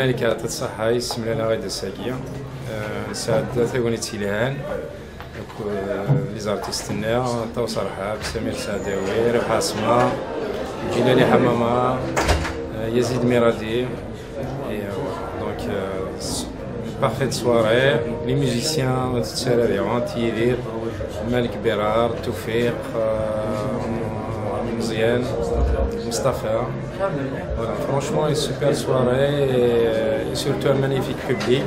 الملكة يعطي الصحة يسمى لنا غيدا ساقية سعد ثقوني تيلهان لي زارتيست تاعنا توصل رحاب سمير سعداوي ربح اسماء جلالي حمامة يزيد ميرادي دونك parfaite soirée les musiciens تسالى تيدير مالك بيرار توفيق مزيان Mustafa. Voilà, franchement, une super soirée et surtout un magnifique public.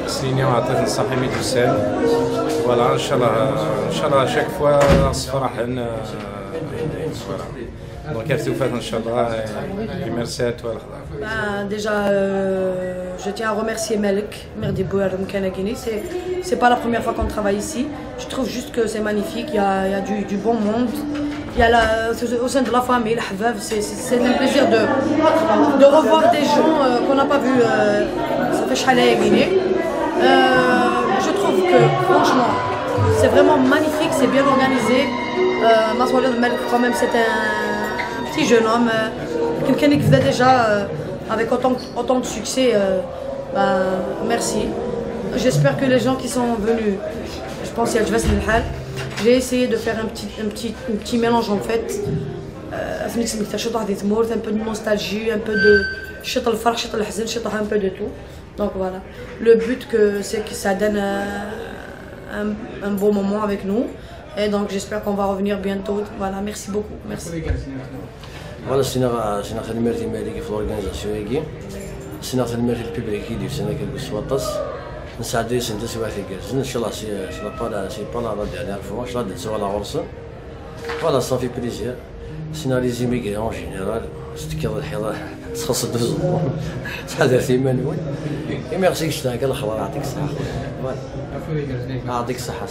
Sini عطيتنا الصحيمي توسال. Voilà, Inch'Allah, à chaque fois, on se fera voilà. Donc, Inch'Allah, et merci à toi. Déjà, je tiens à remercier Melk, Merdi Bouhar Mkanagini. C'est pas la première fois qu'on travaille ici. Je trouve juste que c'est magnifique, il y a du bon monde. Il y a au sein de la famille, c'est un plaisir de revoir des gens qu'on n'a pas vus, ça fait chalet et je trouve que franchement, c'est vraiment magnifique, c'est bien organisé. Maswalid Melk quand même c'est un petit jeune homme qui faisait déjà avec autant de succès. Merci. J'espère que les gens qui sont venus, je pense qu'il y a Jvas Lhal. J'ai essayé de faire un petit mélange en fait. Un peu de nostalgie, un peu de un peu de tout. Donc voilà. Le but c'est que ça donne un beau moment avec nous. Et donc j'espère qu'on va revenir bientôt. Voilà, merci beaucoup. Merci. Voilà, c'est une merci Malik pour l'organisation. C'est une merci publique qui dit نساعدو يسندو سوا في ان شاء الله سي با لا dernière fois ان شاء الله ندسو على عرسه فوالا صافي بليزير سينا لي زيميغري اون جينيرال ستكيض الحيضه تخص دوز تحضر في مانوال اي ميرسي كشتاك الله خبر يعطيك الصحه فوالا يعطيك الصحه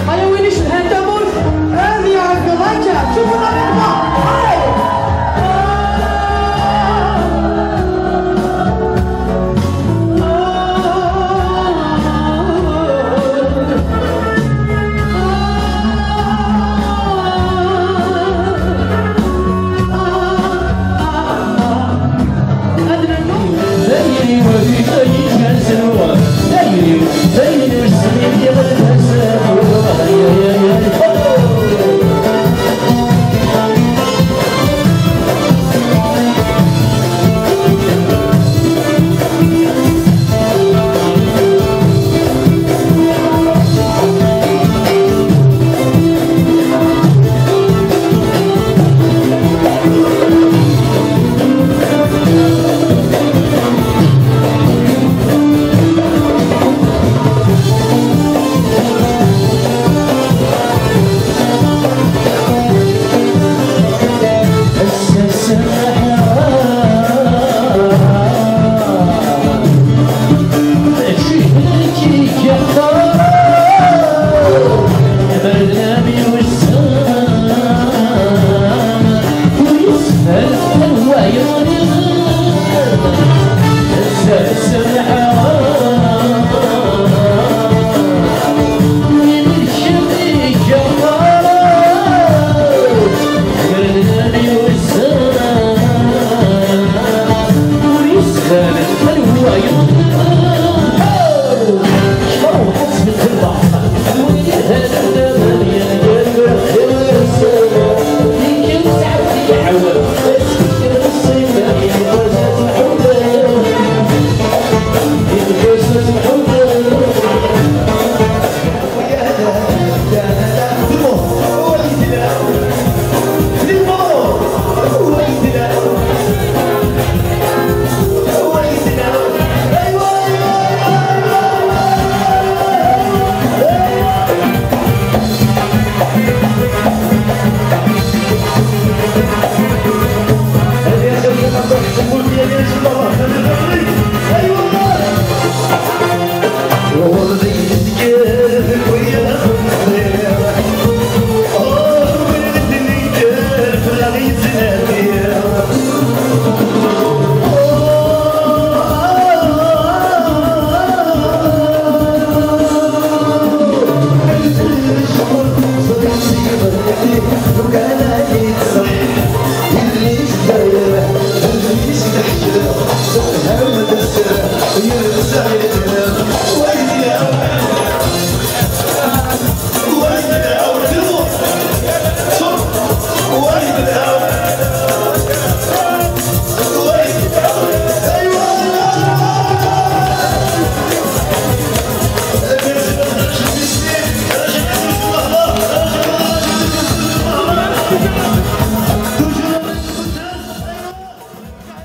I only wish you had